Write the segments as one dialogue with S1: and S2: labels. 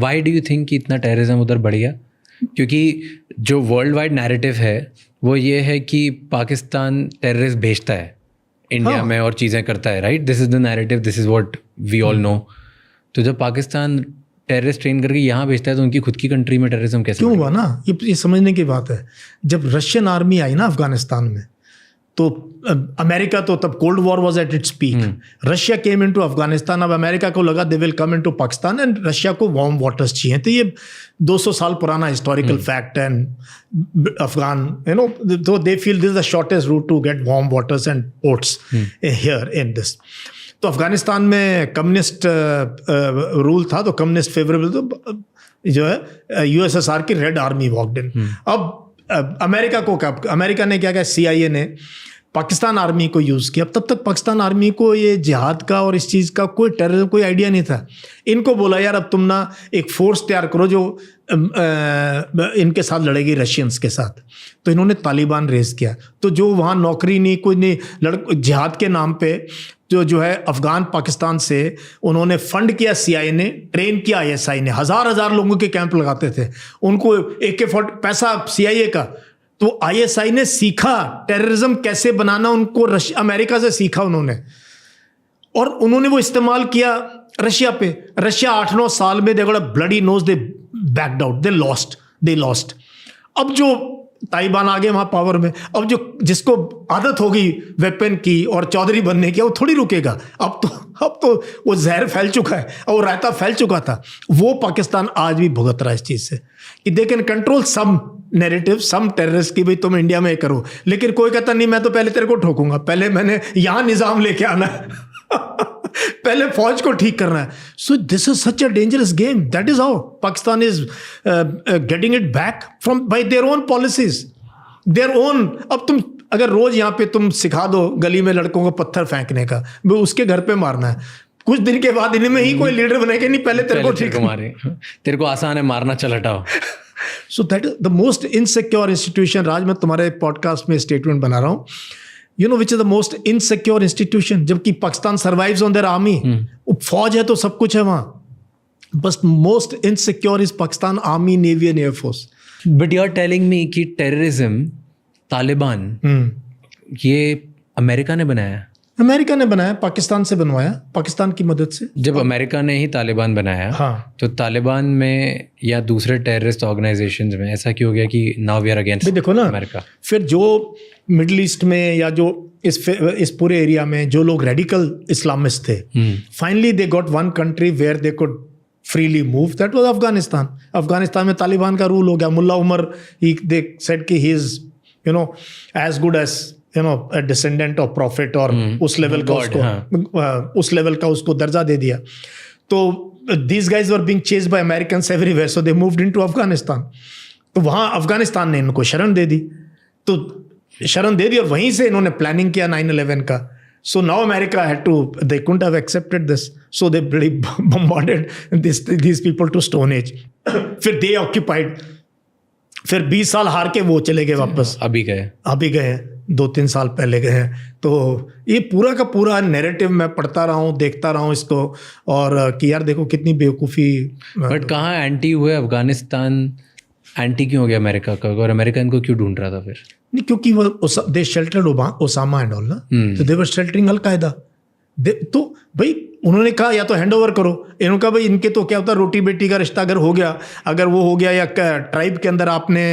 S1: Why do you think कि इतना terrorism उधर बढ़ गया? क्योंकि जो वर्ल्ड वाइड नैरेटिव है वो ये है कि पाकिस्तान टेररिस्ट भेजता है इंडिया में और चीज़ें करता है, right? This is the narrative, this is what we all know. तो जब पाकिस्तान टेररिस्ट ट्रेन करके यहाँ भेजता है तो उनकी खुद की कंट्री में टेररिज्म कैसे
S2: क्यों हुआ ना, ये समझने की बात है। जब रशियन आर्मी आई ना अफगानिस्तान में, तो अमेरिका तो तब cold war was at its peak, Russia came into Afghanistan. अब अमेरिका को लगा they will come into Pakistan and Russia को वार्म वाटर्स चाहिए। तो ये 200 साल पुराना हिस्टोरिकल फैक्ट है। अफगान तो they feel this is the shortest route to get warm waters and ports here in this. तो अफगानिस्तान में कम्युनिस्ट रूल था, तो कम्युनिस्ट फेवरेबल, तो जो है यूएसएसआर की रेड आर्मी वॉकड इन। अब अमेरिका ने क्या किया, CIA ने पाकिस्तान आर्मी को यूज़ किया। अब तब तक पाकिस्तान आर्मी को ये जिहाद का और इस चीज़ का कोई टेररिज्म कोई आइडिया नहीं था। इनको बोला यार अब तुम ना एक फोर्स तैयार करो जो इनके साथ लड़ेगी रशियंस के साथ। तो इन्होंने तालिबान रेज किया। तो जो वहाँ नौकरी नहीं कोई नहीं, जिहाद के नाम पे जो है अफगान पाकिस्तान से उन्होंने फंड किया, CIA ने ट्रेन किया, ISI ने हजार लोगों के कैंप लगाते थे, उनको AK-40 पैसा CIA का। तो ISI ने सीखा टेररिज्म कैसे बनाना, उनको अमेरिका से सीखा उन्होंने, और उन्होंने वो इस्तेमाल किया रशिया पे। रशिया 8-9 साल में they got a bloody nose, they backed out, they lost. अब जो तालिबान आ गए वहां पावर में, अब जो जिसको आदत होगी वेपन की और चौधरी बनने की, वो थोड़ी रुकेगा। अब तो वो जहर फैल चुका है और वो रायता फैल चुका था। वो पाकिस्तान आज भी भुगत रहा है इस चीज से कि they can control some narrative, some terrorist की भाई तुम इंडिया में करो, लेकिन कोई कहता नहीं मैं तो पहले तेरे को ठोकूंगा, पहले मैंने यहां निजाम लेके आना है पहले फौज को ठीक करना है। So this is such a dangerous game. That is how Pakistan is getting it back from by their own policies, their own. अब तुम अगर रोज यहाँ पे तुम सिखा दो गली में लड़कों को पत्थर फेंकने का, वो उसके घर पे मारना है, कुछ दिन के बाद इनमें ही कोई लीडर बनेगा नहीं, पहले तेरे को ठीक मारे,
S1: तेरे को आसान है मारना, चल हटाओ।
S2: So that is the most insecure institution. Raj, मैं तुम्हारे पॉडकास्ट में स्टेटमेंट बना रहा हूँ, you know which is the most insecure institution, जबकि Pakistan survives on their army। फौज है तो सब कुछ है वहां, बस most insecure is Pakistan army, navy and air force.
S1: But you are telling me कि टेररिज्म तालिबान ये अमेरिका ने बनाया?
S2: अमेरिका ने बनाया, पाकिस्तान से बनवाया, पाकिस्तान की मदद से।
S1: जब अमेरिका ने ही तालिबान बनाया,
S2: हाँ,
S1: तो तालिबान में या दूसरे टेररिस्ट ऑर्गेनाइजेशंस में ऐसा क्यों हो गया कि नाउ वी आर अगेंस्ट
S2: देखो ना
S1: अमेरिका?
S2: फिर जो मिडिल ईस्ट में या जो इस पूरे एरिया में जो लोग रेडिकल इस्लामिस्ट थे, finally they got one country where they could freely move, that was Afghanistan. Afghanistan में तालिबान का रूल हो गया। मुल्ला उमर, दे सेड कि he is as good as a descendant of prophet, और उस लेवल का उसको उस लेवल का उसको दर्जा दे दिया। तो these guys were being chased by Americans everywhere, so they moved into Afghanistan। तो वहाँ अफगानिस्तान ने इनको शरण दे दी, और वहीं से इन्होंने प्लानिंग किया 9/11 का। So now America had to, they couldn't have accepted this, so they really bombarded these people to Stone Age। फिर they occupied, फिर 20 साल हार के वो चले गए वापस।
S1: अभी गए
S2: 2-3 साल पहले गए हैं। तो ये पूरा का पूरा नैरेटिव मैं पढ़ता रहा हूँ, देखता रहा हूँ इसको, और कि यार देखो कितनी बेवकूफ़ी।
S1: बट कहाँ एंटी हुए अफगानिस्तान? एंटी क्यों हो गया अमेरिका का, और अमेरिका इनको क्यों ढूंढ रहा था फिर?
S2: नहीं, क्योंकि वो दे शेल्टर्ड ओसामा एंड ऑल ना, तो दे वर शेल्टरिंग अल-कायदा। तो भाई उन्होंने कहा या तो हैंड ओवर करो, इन्होंने कहा भाई इनके तो क्या होता है, रोटी बेटी का रिश्ता अगर हो गया, अगर वो हो गया, या ट्राइब के अंदर आपने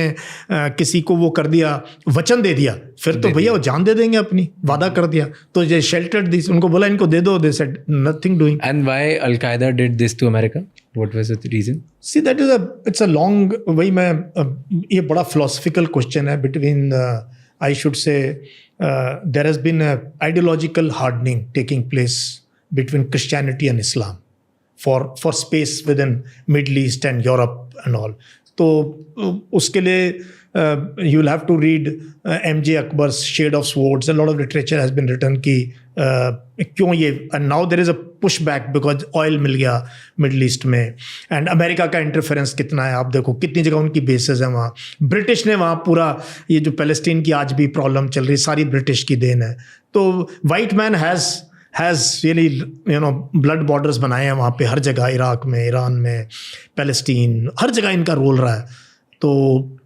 S2: किसी को वो कर दिया, वचन दे दिया, फिर तो भैया वो जान दे देंगे अपनी, वादा कर दिया। तो ये शेल्टर्ड दिस, उनको बोला इनको दे दो, they said nothing doing.
S1: And why al Qaeda did this to America? What was the reason?
S2: See that is it's a long, वही मैं ये बड़ा फिलोसफिकल क्वेश्चन है between I should say there has been a ideological hardening taking place between Christianity and Islam for space within Middle East and Europe and all. तो उसके लिए you will have to read M.J. Akbar's Shade of Swords. A lot of literature has been written कि क्यों ये, and now there is a pushback because oil मिल गया middle east में, and America का interference कितना है। आप देखो कितनी जगह उनकी बेसेस हैं वहाँ। ब्रिटिश ने वहाँ पूरा ये जो पैलेस्टीन की आज भी प्रॉब्लम चल रही, सारी ब्रिटिश की देन है। तो white man has has really blood borders बनाए हैं वहाँ पे हर जगह, इराक में, ईरान में, पैलेस्टीन, हर जगह इनका रोल रहा है. तो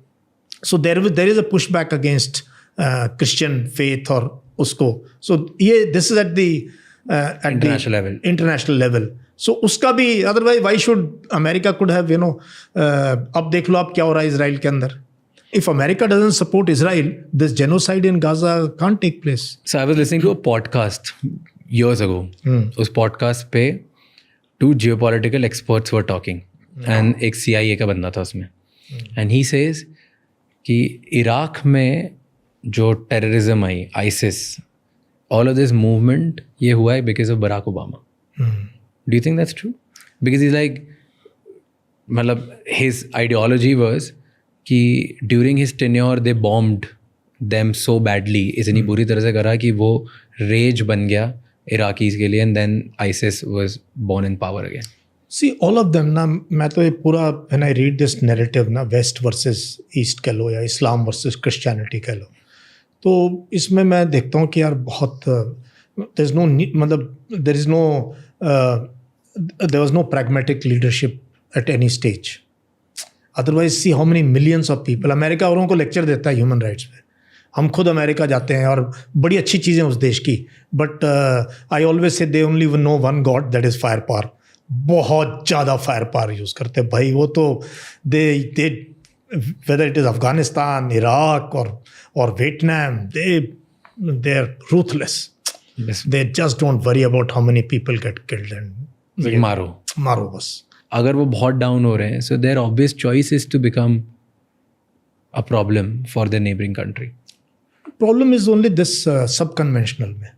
S2: so there is a push back against Christian faith और उसको. सो ये this is at the international level. So उसका भी, otherwise why should America could have अब देख लो आप क्या हो रहा है इसराइल के अंदर. If America doesn't support Israel, this genocide in Gaza can't take place.
S1: So I was listening to a podcast years ago. उस podcast पे 2 geopolitical experts were talking. And एक CIA का बंदा था उसमें. And he says कि Iraq में जो terrorism I, ISIS, all of this movement ये हुआ है because of Barack Obama. Do you think that's true? Because he's like, मतलब his ideology was कि ड्यूरिंग हिज टेन्योर दे बॉम्ब्ड देम सो बैडली, इतनी बुरी तरह से करा कि वो रेज बन गया इराकीज़ के लिए, and then ISIS was born in power again.
S2: See all of them ना, मैं तो ये पूरा when I read this narrative ना, वेस्ट वर्सेस ईस्ट कह लो या इस्लाम वर्सेस क्रिश्चियनिटी कह लो, तो इसमें मैं देखता हूँ कि यार बहुत देयर इज़ नो, मतलब there was no pragmatic leadership at any stage. Otherwise see how many millions of people. America औरों को लेक्चर देता है ह्यूमन राइट्स पे. हम खुद अमेरिका जाते हैं और बड़ी अच्छी चीज़ें उस देश की, but I always say they only know one god, that is fire power. बहुत ज़्यादा फायर पावर यूज़ करते हैं भाई वो तो. They whether it is Afghanistan, Iraq और Vietnam, they are ruthless. They just don't worry about how many people get killed and मारो बस.
S1: अगर वो बहुत डाउन हो रहे हैं, so their obvious choice is to become a problem for the neighbouring country.
S2: Problem is only this सब conventional में.